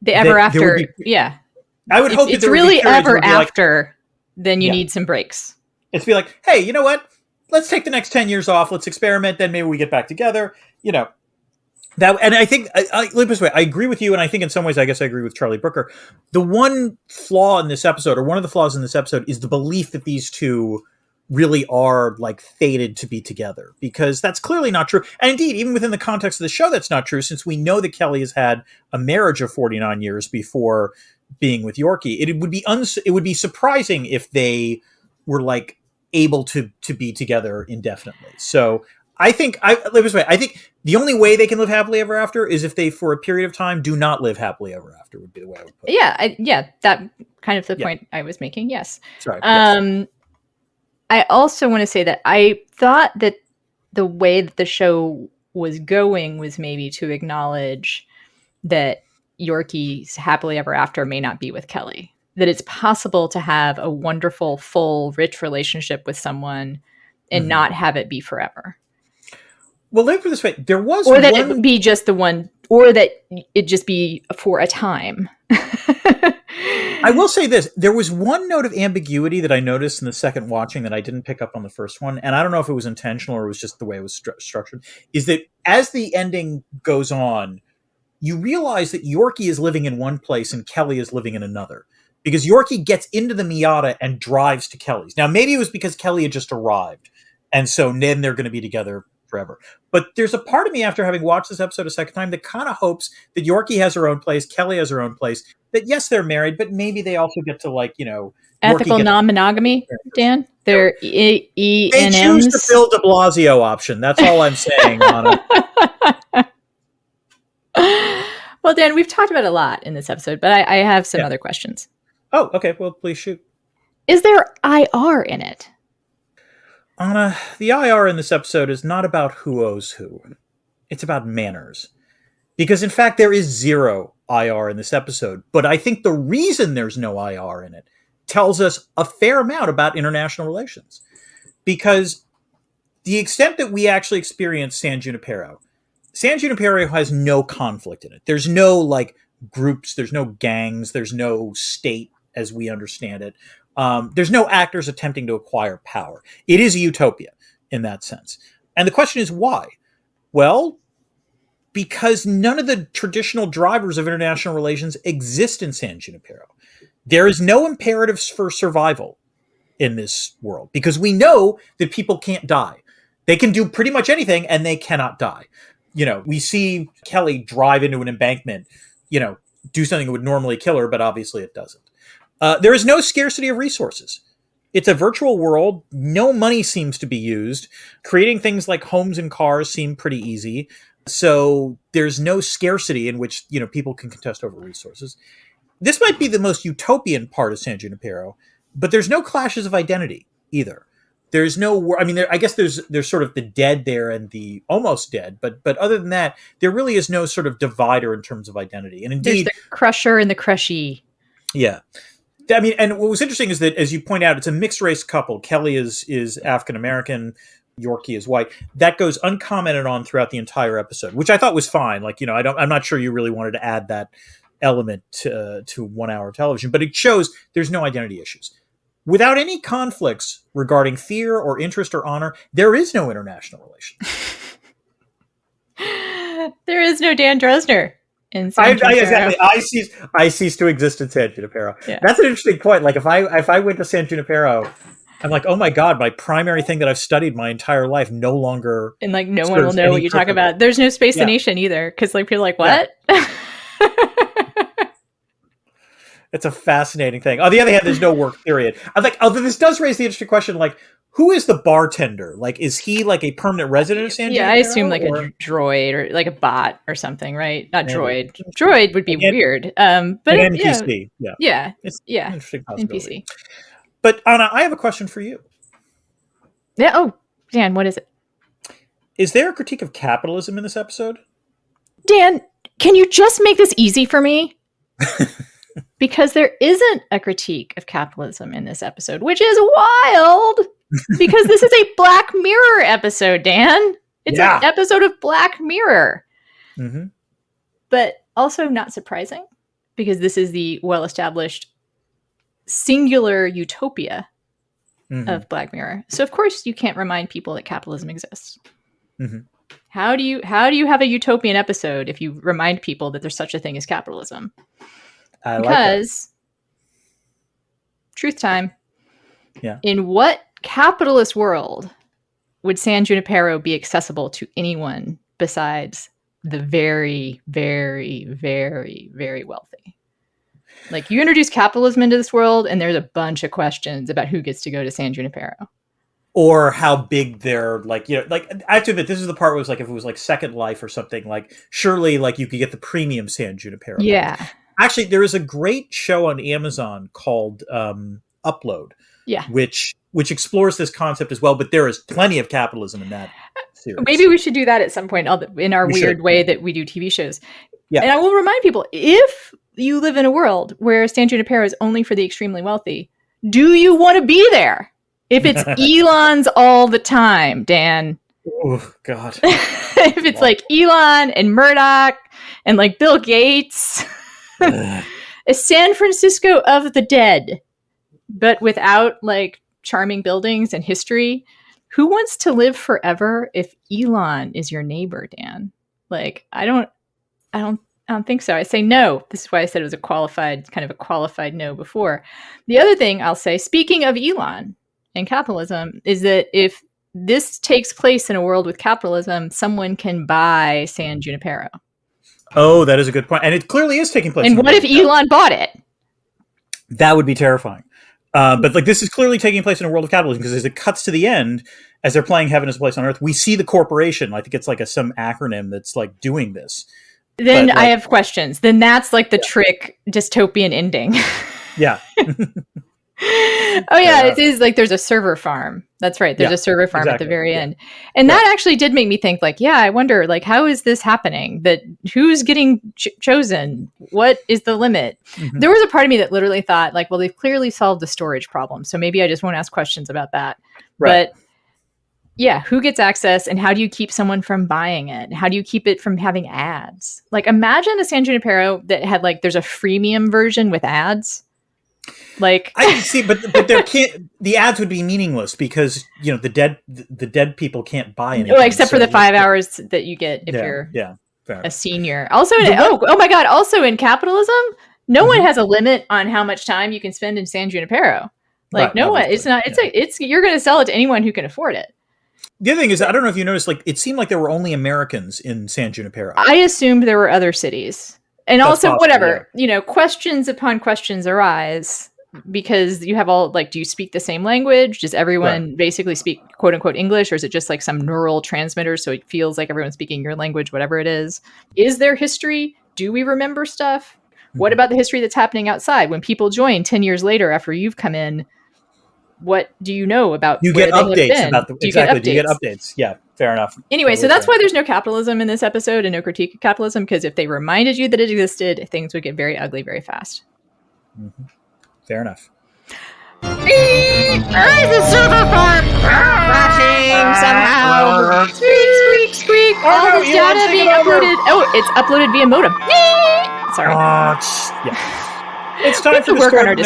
the ever after, yeah. I would hope it's really ever after. Then you need some breaks. It's be like, hey, you know what? Let's take the next 10 years off. Let's experiment. Then maybe we get back together. You know, that. And I think, let me put this way, I agree with you. And I think in some ways, I guess I agree with Charlie Brooker. The one flaw in this episode, or one of the flaws in this episode, is the belief that these two really are, like, fated to be together, because that's clearly not true. And indeed, even within the context of the show, that's not true, since we know that Kelly has had a marriage of 49 years before being with Yorkie. It would be surprising if they were, like, able to be together indefinitely. So I think I think the only way they can live happily ever after is if they, for a period of time, do not live happily ever after, would be the way I would put it. Yeah, that kind of the point I was making. Yes. Sorry. Yes. I also want to say that I thought that the way that the show was going was maybe to acknowledge that Yorkie's happily ever after may not be with Kelly. That it's possible to have a wonderful, full, rich relationship with someone and not have it be forever. Well, let me put it this way. There was or that it be just the one, or that it just be for a time. I will say this. There was one note of ambiguity that I noticed in the second watching that I didn't pick up on the first one, and I don't know if it was intentional or it was just the way it was structured, is that as the ending goes on, you realize that Yorkie is living in one place and Kelly is living in another. Because Yorkie gets into the Miata and drives to Kelly's. Now, maybe it was because Kelly had just arrived, and so then they're going to be together forever. But there's a part of me, after having watched this episode a second time, that kind of hopes that Yorkie has her own place, Kelly has her own place, that yes, they're married, but maybe they also get to, like, you know... Ethical non-monogamy, Dan? They're E&Ms? They choose the Bill de Blasio option. That's all I'm saying, Anna. Well, Dan, we've talked about a lot in this episode, but I have some other questions. Oh, okay. Well, please shoot. Is there IR in it? Anna, the IR in this episode is not about who owes who. It's about manners. Because, in fact, there is zero IR in this episode. But I think the reason there's no IR in it tells us a fair amount about international relations. Because the extent that we actually experience San Junipero has no conflict in it. There's no, like, groups, there's no gangs, there's no state as we understand it. There's no actors attempting to acquire power. It is a utopia in that sense. And the question is why? Well, because none of the traditional drivers of international relations exist in San Junipero. There is no imperatives for survival in this world, because we know that people can't die. They can do pretty much anything and they cannot die. You know, we see Kelly drive into an embankment, you know, do something that would normally kill her, but obviously it doesn't. There is no scarcity of resources. It's a virtual world. No money seems to be used. Creating things like homes and cars seem pretty easy. So there's no scarcity in which, you know, people can contest over resources. This might be the most utopian part of San Junipero, but there's no clashes of identity either. There's no, I mean, I guess there's sort of the dead there and the almost dead, but other than that, there really is no sort of divider in terms of identity. And indeed, there's the crusher and the crushy. Yeah. I mean, and what was interesting is that, as you point out, it's a mixed race couple. Kelly is African-American, Yorkie is white. That goes uncommented on throughout the entire episode, which I thought was fine. Like, you know, I'm not sure you really wanted to add that element to 1 hour television, but it shows there's no identity issues. Without any conflicts regarding fear or interest or honor, there is no international relations. There is no Dan Drozner in San Junipero. I cease to exist in San Junipero. Yeah. That's an interesting point. Like, if I went to San Junipero, I'm like, oh my God, my primary thing that I've studied my entire life no longer. And like, no one will know what you talk about. There's no Space the Nation either, because like people are like, what? Yeah. It's a fascinating thing. On the other hand, there's no work period. I'm like, although this does raise the interesting question, like, who is the bartender? Like, is he like a permanent resident of San Junipero? Yeah, I assume like a droid or like a bot or something, right? Not droid. Droid would be weird. But an NPC. Yeah. It's an interesting possibility. NPC. But Anna, I have a question for you. Yeah. Oh, Dan, what is it? Is there a critique of capitalism in this episode? Dan, can you just make this easy for me? Because there isn't a critique of capitalism in this episode, which is wild. Because this is a Black Mirror episode, Dan. It's an episode of Black Mirror. Mm-hmm. But also not surprising, because this is the well-established singular utopia of Black Mirror. So, of course, you can't remind people that capitalism exists. Mm-hmm. How do you have a utopian episode if you remind people that there's such a thing as capitalism? Because, truth time. Yeah. In what capitalist world would San Junipero be accessible to anyone besides the very, very, very, very wealthy? Like, you introduce capitalism into this world, and there's a bunch of questions about who gets to go to San Junipero. Or how big they're, like, you know, like, I have to admit, this is the part where it was like, if it was like Second Life or something, like, surely, like, you could get the premium San Junipero. Yeah. Actually, there is a great show on Amazon called Upload. Yeah. Which explores this concept as well, but there is plenty of capitalism in that series. Maybe we should do that at some point in our weird way that we do TV shows. Yeah. And I will remind people, if you live in a world where San Junipero is only for the extremely wealthy, do you want to be there? If it's Elon's all the time, Dan. Oh, God. If it's like Elon and Murdoch and like Bill Gates. A San Francisco of the dead, but without like charming buildings and history. Who wants to live forever if Elon is your neighbor, Dan? Like, I don't think so. I say no. This is why I said it was a qualified no before. The other thing I'll say, speaking of Elon and capitalism, is that if this takes place in a world with capitalism, someone can buy San Junipero. Oh, that is a good point. And it clearly is taking place. And what if Elon bought it? That would be terrifying. But like, this is clearly taking place in a world of capitalism, because as it cuts to the end, as they're playing Heaven is a Place on Earth, we see the corporation. I think it's like some acronym that's like doing this. Then I have questions. Then that's like the trick dystopian ending. Yeah. Oh yeah, it is like there's a server farm. That's right. There's a server farm at the very end. And that actually did make me think, like, yeah, I wonder, like, how is this happening? That who's getting chosen? What is the limit? Mm-hmm. There was a part of me that literally thought, like, well, they've clearly solved the storage problem, so maybe I just won't ask questions about that. Right. But yeah, who gets access, and how do you keep someone from buying it? How do you keep it from having ads? Like, imagine a San Junipero that had, like, there's a freemium version with ads. Like, I can see, but there can't. The ads would be meaningless because, you know, the dead people can't buy anything. Well, except for the 5 hours that you get if you're a senior. Also, oh my God! Also, in capitalism, no one has a limit on how much time you can spend in San Junipero. Like, no one. It's not. It's you're going to sell it to anyone who can afford it. The other thing is, I don't know if you noticed, like, it seemed like there were only Americans in San Junipero. I assumed there were other cities. And that's also, possible, whatever, you know, questions upon questions arise because you have all, like, do you speak the same language? Does everyone basically speak quote unquote English? Or is it just like some neural transmitter? So it feels like everyone's speaking your language, whatever it is. Is there history? Do we remember stuff? Mm-hmm. What about the history that's happening outside? When people join 10 years later after you've come in, what do you know about? You get updates about do you get updates? Yeah, fair enough. Anyway, so that's why there's no capitalism in this episode and no critique of capitalism, because if they reminded you that it existed, things would get very ugly very fast. Mm-hmm. Fair enough. The server farm crashing somehow. Squeak, squeak, squeak. All this data being uploaded. Oh, it's uploaded via modem. Sorry. Yeah. It's time we have to work on our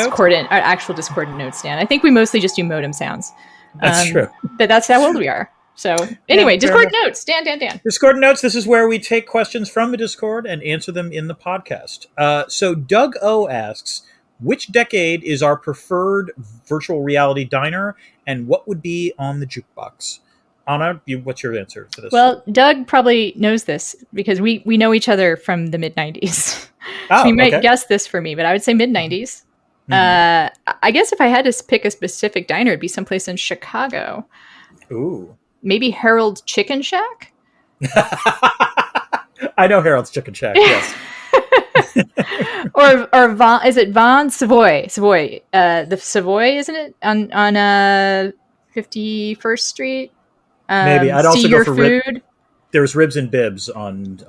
actual discordant notes, Dan. I think we mostly just do modem sounds. That's true. But that's how old we are. So anyway, Discord notes. Dan. Discord notes. This is where we take questions from the Discord and answer them in the podcast. So Doug O asks, which decade is our preferred virtual reality diner, and what would be on the jukebox? Anna, what's your answer to this? Well, Doug probably knows this because we know each other from the mid-90s. Oh, so he might guess this for me, but I would say mid-90s. I guess if I had to pick a specific diner, it'd be someplace in Chicago. Ooh. Maybe Harold's Chicken Shack? I know Harold's Chicken Shack, yes. or Von, is it Von Savoy? Savoy. The Savoy, isn't it? On 51st Street? Maybe. I'd also See go Your for Food. There's Ribs and Bibs on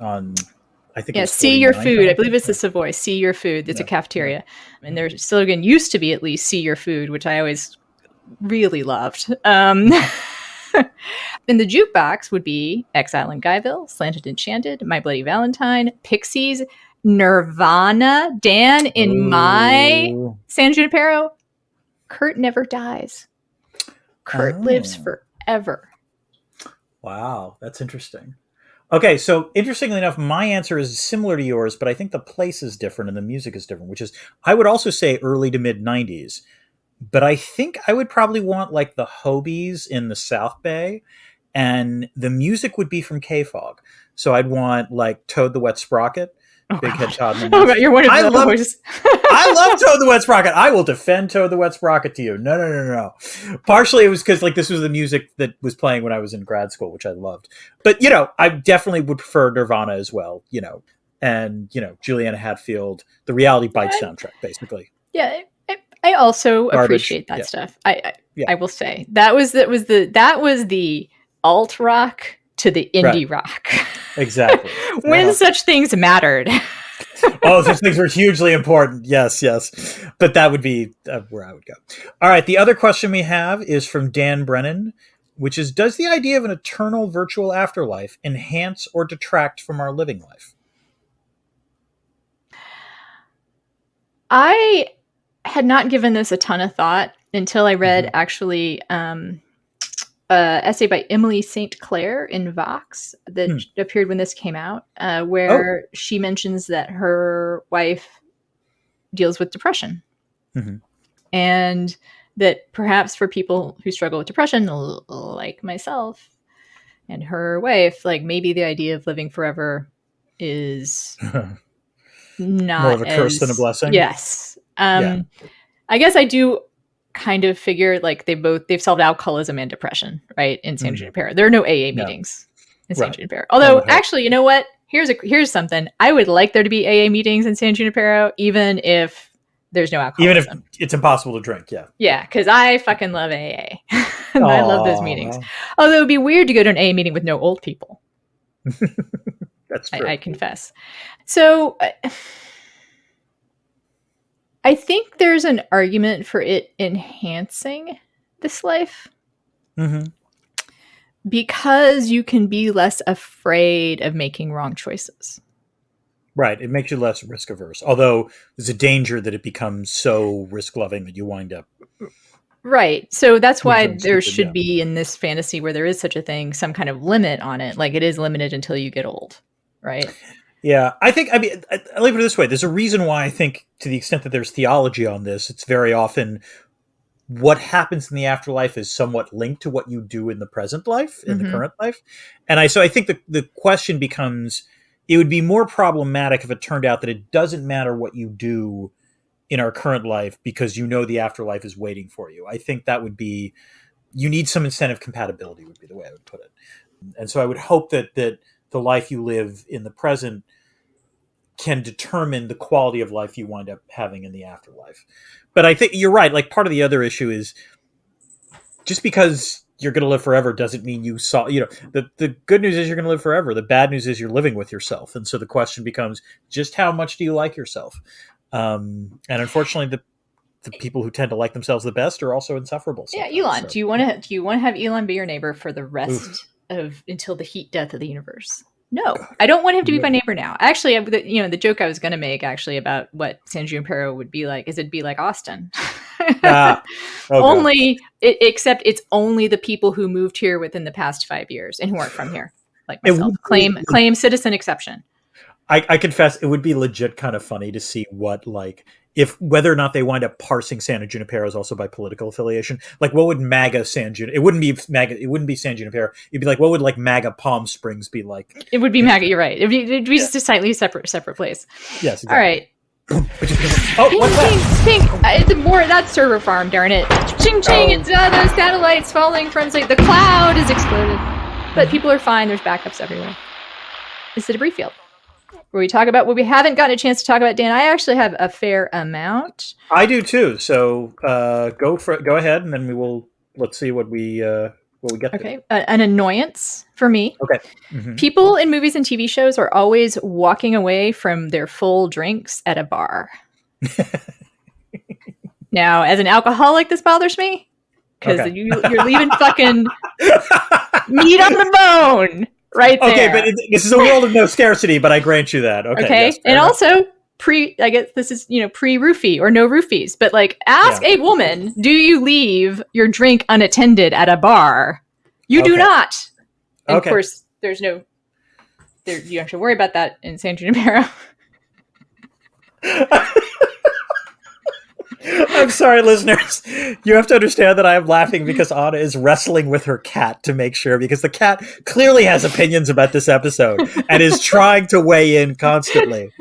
I think it's See Your Food. I believe it's the Savoy. See Your Food. It's a cafeteria. And their slogan used to be at least See Your Food, which I always really loved. In the jukebox would be Exile in Guyville, Slanted Enchanted, My Bloody Valentine, Pixies, Nirvana, Dan, in my San Junipero, Kurt Never Dies. Kurt lives forever. Wow, that's interesting. Okay, so interestingly enough, my answer is similar to yours, but I think the place is different and the music is different, which is, I would also say early to mid 90s. But I think I would probably want like the Hobies in the South Bay, and the music would be from K-Fog. So I'd want like Toad the Wet Sprocket, Big Head Todd. Oh God, you're one of those. I love Toad the Wet Sprocket. I will defend Toad the Wet Sprocket to you. No. Partially it was because like this was the music that was playing when I was in grad school, which I loved. But I definitely would prefer Nirvana as well. And Juliana Hatfield, the Reality Bites soundtrack, basically. Yeah. I also appreciate that stuff. I will say that was the alt rock to the indie rock. Exactly. When such things mattered. Oh, those things were hugely important. Yes. But that would be where I would go. All right. The other question we have is from Dan Brennan, which is, does the idea of an eternal virtual afterlife enhance or detract from our living life? I had not given this a ton of thought until I read actually an essay by Emily St. Clair in Vox that appeared when this came out, where she mentions that her wife deals with depression. And that perhaps for people who struggle with depression, like myself and her wife, like maybe the idea of living forever is not more of a curse than a blessing. Yes. I guess I do kind of figure like they've solved alcoholism and depression, right? In San Junipero. There are no AA meetings in San Junipero. Although actually, you know what? Here's something. I would like there to be AA meetings in San Junipero, even if there's no alcoholism. Even if it's impossible to drink, yeah. Yeah, because I fucking love AA. And I love those meetings. Although it would be weird to go to an AA meeting with no old people. That's true. I confess. So I think there's an argument for it enhancing this life. Because you can be less afraid of making wrong choices. Right. It makes you less risk averse. Although there's a danger that it becomes so risk loving that you wind up. Right. So that's why there should be in this fantasy where there is such a thing, some kind of limit on it. Like it is limited until you get old. Right. Yeah, I leave it this way. There's a reason why I think, to the extent that there's theology on this, it's very often what happens in the afterlife is somewhat linked to what you do in the present life, in the current life. And so I think the question becomes, it would be more problematic if it turned out that it doesn't matter what you do in our current life because the afterlife is waiting for you. I think that would be, you need some incentive compatibility would be the way I would put it. And so I would hope that the life you live in the present can determine the quality of life you wind up having in the afterlife. But I think you're right. Like part of the other issue is just because you're going to live forever doesn't mean you saw, the good news is you're going to live forever. The bad news is you're living with yourself. And so the question becomes just how much do you like yourself? And unfortunately, the people who tend to like themselves the best are also insufferable. Yeah. Elon, so. Do you want to have Elon be your neighbor for the rest until the heat death of the universe? No, I don't want him to be my neighbor now. Actually, the joke I was going to make actually about what San Junipero would be like is it'd be like Austin. Except it's only the people who moved here within the past 5 years and who aren't from here, like myself. Claim citizen exception. I confess it would be legit kind of funny to see what whether or not they wind up parsing San Junipero is also by political affiliation. Like what would MAGA San Junipero? It wouldn't be San Junipero. It'd be like, what would like MAGA Palm Springs be like? It would be MAGA. You're right. It'd be just a slightly separate place. Yes. Exactly. All right. Oh, what's that? Pink. It's more that server farm. Darn it! Ching ching! It's the satellites falling from the cloud is exploded, but people are fine. There's backups everywhere. It's the debris field where we talk about what we haven't gotten a chance to talk about. Dan, I actually have a fair amount. I do too. So go ahead, and then let's see what we get. Okay, an annoyance for me. Okay. Mm-hmm. People in movies and TV shows are always walking away from their full drinks at a bar. Now, as an alcoholic, this bothers me because you're leaving fucking meat on the bone right there. Okay, but this is a world of no scarcity, but I grant you that. Okay. Yes, and also I guess this is pre-roofie or no roofies, but ask a woman, do you leave your drink unattended at a bar? You do not. And of course, you don't have to worry about that in San Junipero. I'm sorry, listeners. You have to understand that I am laughing because Anna is wrestling with her cat to make sure, because the cat clearly has opinions about this episode and is trying to weigh in constantly.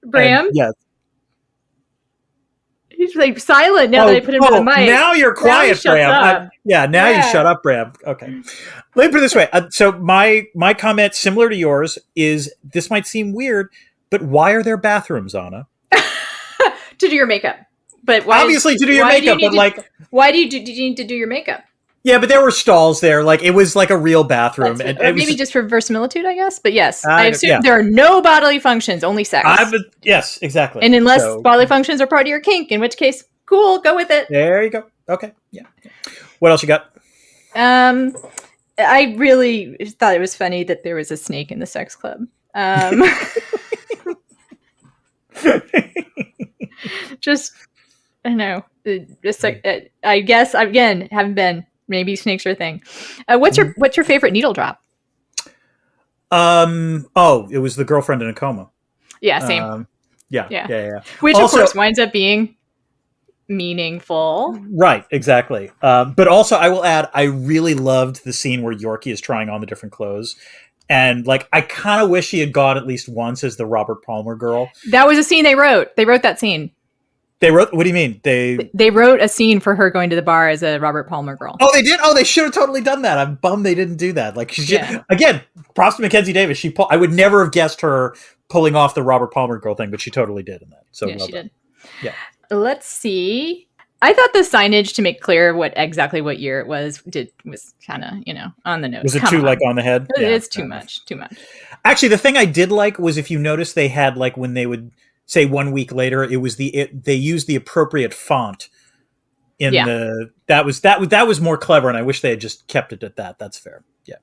Bram? Yes. He's silent now that I put him on the mic. Now you're quiet, Bram. Now you shut up, Bram. Okay. Let me put it this way. So my comment, similar to yours, is this might seem weird, but why are there bathrooms, Anna? To do your makeup. But why, obviously to do your makeup, why do you need to do your makeup? Yeah, but there were stalls there. It was like a real bathroom. Or maybe just for verisimilitude, I guess. But yes, I assume there are no bodily functions, only sex. Yes, exactly. And unless bodily functions are part of your kink, in which case, cool, go with it. There you go. Okay, yeah. What else you got? I really thought it was funny that there was a snake in the sex club. Just, I don't know. Just I guess again haven't been. Maybe snakes are a thing. What's your favorite needle drop? It was the girlfriend in a coma. Yeah, same. Yeah. Which also, of course winds up being meaningful. Right, exactly. But also I will add, I really loved the scene where Yorkie is trying on the different clothes. And I kind of wish he had gone at least once as the Robert Palmer girl. That was a scene they wrote. They wrote that scene. They wrote, what do you mean? They wrote a scene for her going to the bar as a Robert Palmer girl. Oh, they did? Oh, they should have totally done that. I'm bummed they didn't do that. Again, props to Mackenzie Davis. I would never have guessed her pulling off the Robert Palmer girl thing, but she totally did in that. So yeah, she did. Yeah. Let's see. I thought the signage to make clear exactly what year it was kind of, on the nose. Was it too on the head? It's too much. Actually, the thing I did like was, if you notice, they had when they would say 1 week later, it was they used the appropriate font in that was more clever, and I wish they had just kept it at that. That's fair. Yeah.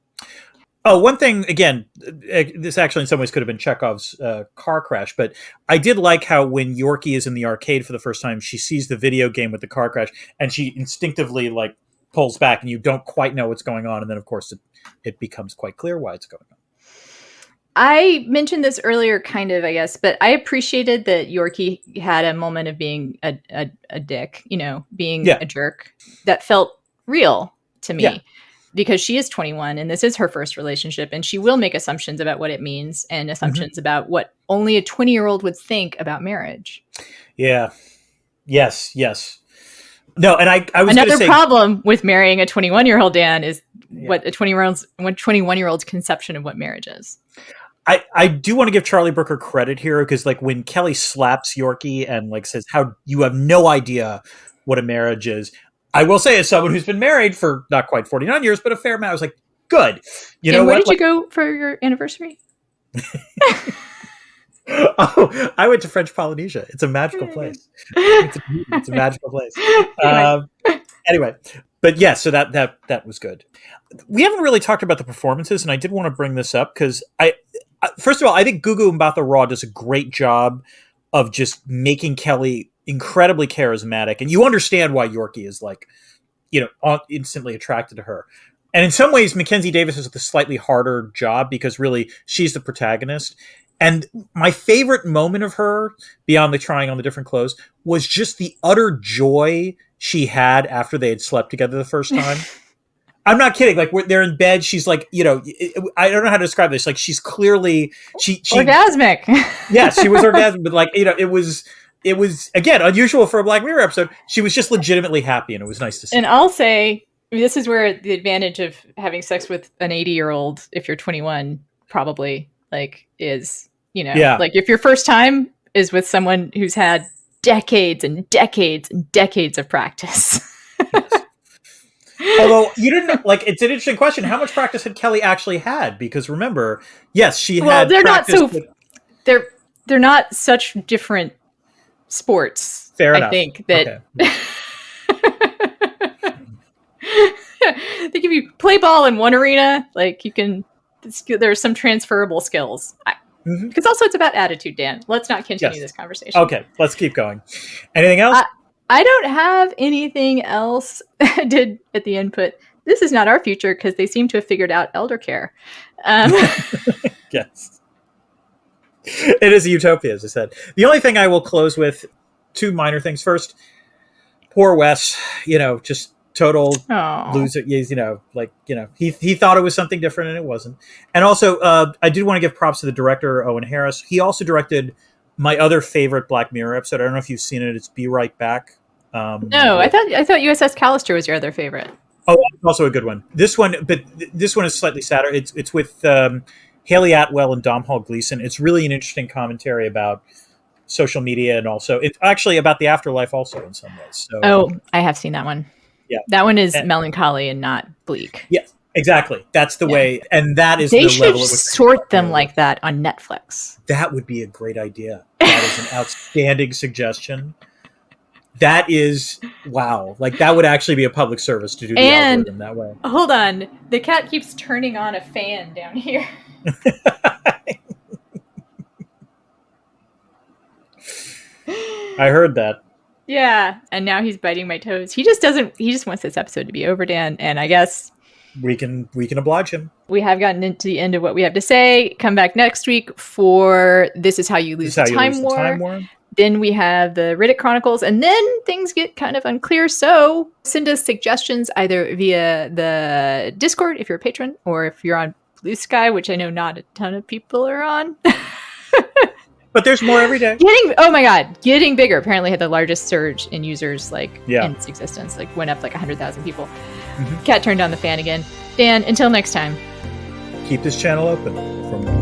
Oh, one thing, again, this actually in some ways could have been Chekhov's car crash, but I did like how when Yorkie is in the arcade for the first time, she sees the video game with the car crash, and she instinctively pulls back, and you don't quite know what's going on, and then of course it becomes quite clear why it's going on. I mentioned this earlier, kind of, I guess, but I appreciated that Yorkie had a moment of being a dick, being a jerk that felt real to me. Yeah. Because she is 21 and this is her first relationship, and she will make assumptions about what it means and assumptions about what only a 20-year-old would think about marriage. Yeah. Yes. No, and I was another problem with marrying a 21-year-old, Dan, is what a 21-year-old's conception of what marriage is. I do want to give Charlie Brooker credit here, because when Kelly slaps Yorkie and says how you have no idea what a marriage is, I will say, as someone who's been married for not quite 49 years, but a fair amount, I was like, good. You know where did you go for your anniversary? Oh, I went to French Polynesia. It's a magical place. It's a magical place. Anyway, but yeah, so that was good. We haven't really talked about the performances, and I did want to bring this up because first of all, I think Gugu Mbatha Raw does a great job of just making Kelly incredibly charismatic, and you understand why Yorkie is instantly attracted to her. And in some ways, Mackenzie Davis has a slightly harder job because really she's the protagonist. And my favorite moment of her, beyond the trying on the different clothes, was just the utter joy she had after they had slept together the first time. I'm not kidding. Like they're in bed. She's like, I don't know how to describe this. Like she's clearly she orgasmic. Yes, she was orgasmic, but like it was again unusual for a Black Mirror episode. She was just legitimately happy, and it was nice to see. And I'll say this is where the advantage of having sex with an 80-year-old, if you're 21, probably is like if your first time is with someone who's had decades and decades and decades of practice. Yes. Although you didn't it's an interesting question. How much practice had Kelly actually had? Because remember, yes, she had. They're not they're not such different sports. Fair enough. I think that they give you play ball in one arena. Like you can, there's some transferable skills. Because also it's about attitude, Dan. Let's not continue this conversation. Okay, let's keep going. Anything else? I don't have anything else I did at the input. This is not our future because they seem to have figured out elder care. Yes. It is a utopia, as I said. The only thing I will close with, two minor things. Poor Wes, just total loser. He thought it was something different and it wasn't. And also, I did want to give props to the director, Owen Harris. He also directed my other favorite Black Mirror episode. I don't know if you've seen it. It's Be Right Back. No, I thought USS Callister was your other favorite. Oh, also a good one. This one is slightly sadder. It's with Haley Atwell and Domhnall Gleeson. It's really an interesting commentary about social media, and also it's actually about the afterlife also in some ways. So, I have seen that one. Yeah, that one is melancholy and not bleak. Yes, exactly. That's the way, and that is they the should level at which sort them like that on Netflix. That would be a great idea. That is an outstanding suggestion. That is wow. Like that would actually be a public service to do the algorithm that way. Hold on, the cat keeps turning on a fan down here. I heard that. Yeah, and now he's biting my toes. He just wants this episode to be over, Dan, and I guess we can oblige him. We have gotten into the end of what we have to say. Come back next week for This Is How You Lose the Time War. Then we have the Riddick Chronicles, and then things get kind of unclear. So send us suggestions either via the Discord if you're a patron, or if you're on Blue Sky, which I know not a ton of people are on. But there's more every day. Getting bigger. Apparently had the largest surge in users in its existence. Went up 100,000 people. Cat turned on the fan again. Dan, until next time. Keep this channel open from